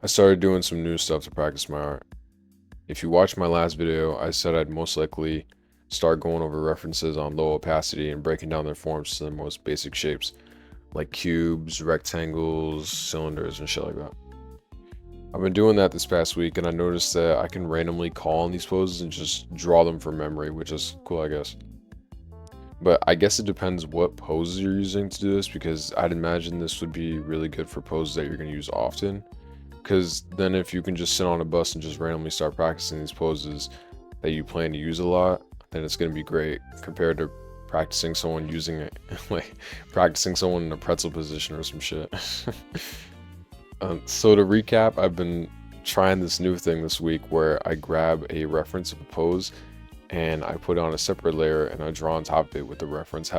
I started doing some new stuff to practice my art. If you watched my last video, I said I'd most likely start going over references on low opacity and breaking down their forms to the most basic shapes, like cubes, rectangles, cylinders, and shit like that. I've been doing that this past week, and I noticed that I can randomly call on these poses and just draw them from memory, which is cool, I guess. But I guess it depends what poses you're using to do this, because I'd imagine this would be really good for poses that you're going to use often. Because then if you can just sit on a bus and just randomly start practicing these poses that you plan to use a lot, then it's going to be great compared to practicing someone using it, like practicing someone in a pretzel position or some shit. So to recap, I've been trying this new thing this week where I grab a reference of a pose and I put it on a separate layer and I draw on top of it with the reference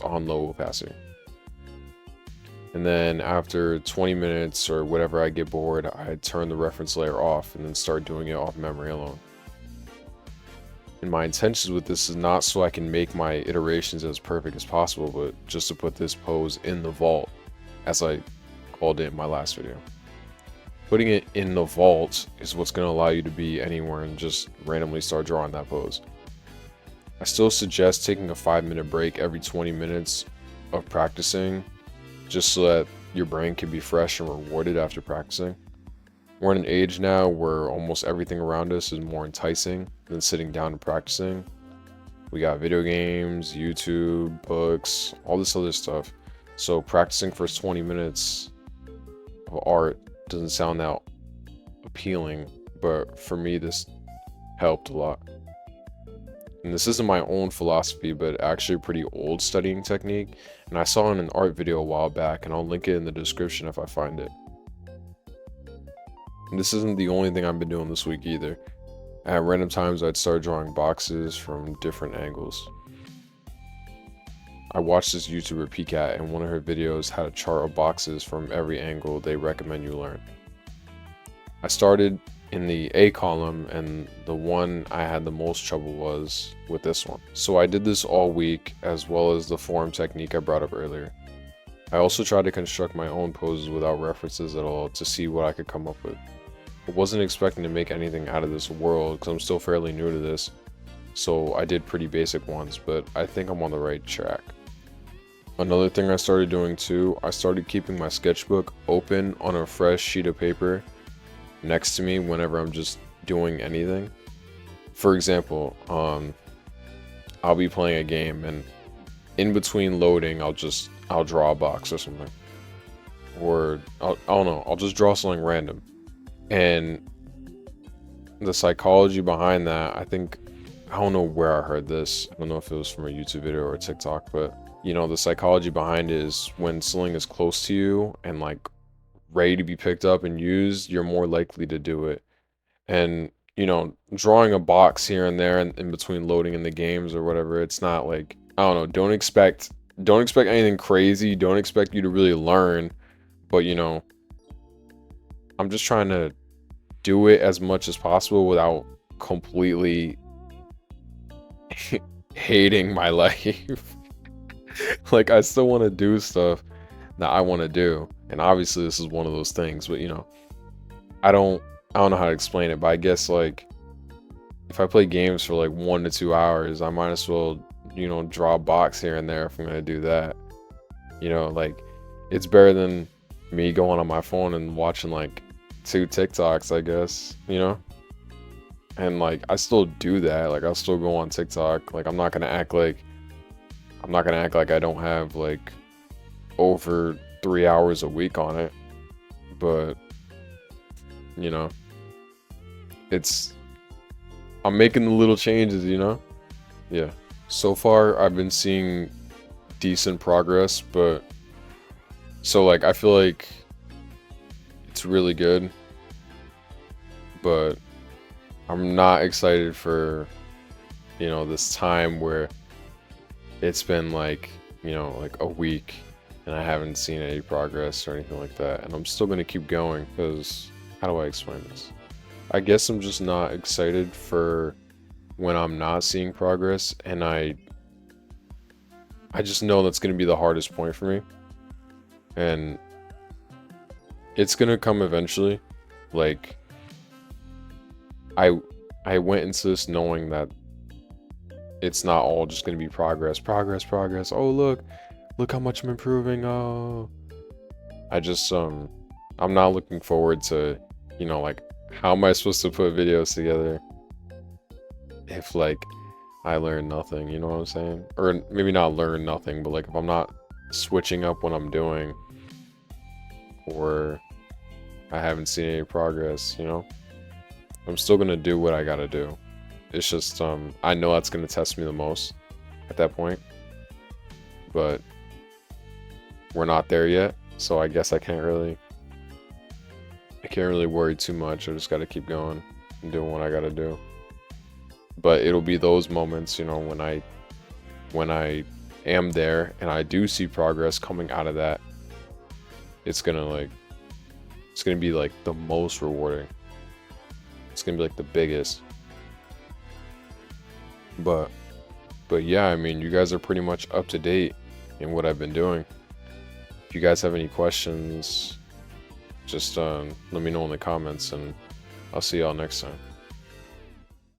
on low opacity. And then after 20 minutes or whatever I get bored, I turn the reference layer off and then start doing it off memory alone. And my intentions with this is not so I can make my iterations as perfect as possible, but just to put this pose in the vault, as I called it in my last video. Putting it in the vault is what's going to allow you to be anywhere and just randomly start drawing that pose. I still suggest taking a 5-minute break every 20 minutes of practicing, just so that your brain can be fresh and rewarded after practicing. We're in an age now where almost everything around us is more enticing than sitting down and practicing. We got video games, YouTube, books, all this other stuff. So practicing for 20 minutes of art doesn't sound that appealing, but for me this helped a lot. And this isn't my own philosophy, but actually a pretty old studying technique, and I saw it in an art video a while back, and I'll link it in the description if I find it. And this isn't the only thing I've been doing this week either. At random times I'd start drawing boxes from different angles. I watched this YouTuber Pcat, and one of her videos had a chart of boxes from every angle they recommend you learn. I started in the A column, and the one I had the most trouble was with this one. So I did this all week, as well as the form technique I brought up earlier. I also tried to construct my own poses without references at all to see what I could come up with. I wasn't expecting to make anything out of this world because I'm still fairly new to this, so I did pretty basic ones, but I think I'm on the right track. Another thing I started doing too, I started keeping my sketchbook open on a fresh sheet of paper next to me whenever I'm just doing anything. For example, I'll be playing a game and in between loading I'll draw a box or something, or I don't know, I'll just draw something random. And the psychology behind that, I don't know where I heard this, I don't know if it was from a YouTube video or a TikTok, but you know, the psychology behind it is when something is close to you and like ready to be picked up and used, you're more likely to do it. And you know, drawing a box here and there in between loading in the games or whatever, it's not like, I don't know, don't expect anything crazy, don't expect you to really learn, but you know, I'm just trying to do it as much as possible without completely hating my life. Like, I still want to do stuff that I want to do, and obviously this is one of those things, but you know, I don't know how to explain it, but I guess like if I play games for like 1 to 2 hours, I might as well, you know, draw a box here and there if I'm gonna do that. You know, like it's better than me going on my phone and watching like 2 TikToks, I guess, you know? And like I still do that, like I'll still go on TikTok, like I'm not gonna act like I don't have like over 3 hours a week on it, but you know, I'm making the little changes, you know? Yeah. So far I've been seeing decent progress, but so like I feel like it's really good, but I'm not excited for, you know, this time where it's been like, you know, like a week and I haven't seen any progress or anything like that, and I'm still going to keep going because how do I explain this? I guess I'm just not excited for when I'm not seeing progress, and I just know that's going to be the hardest point for me. And it's gonna come eventually. Like, I went into this knowing that it's not all just gonna be progress, progress, progress. Oh, look how much I'm improving. Oh, I just I'm not looking forward to, like, how am I supposed to put videos together if, like, I learn nothing, you know what I'm saying? Or maybe not learn nothing, but like if I'm not switching up what I'm doing, or I haven't seen any progress, I'm still gonna do what I gotta do. It's just I know that's gonna test me the most at that point, but we're not there yet, so I guess I can't really worry too much. I just gotta keep going and doing what I gotta do. But it'll be those moments, when I am there and I do see progress coming out of that, it's gonna be like the most rewarding. It's gonna be like the biggest. But yeah, I mean, you guys are pretty much up to date in what I've been doing. If you guys have any questions, just let me know in the comments, and I'll see y'all next time.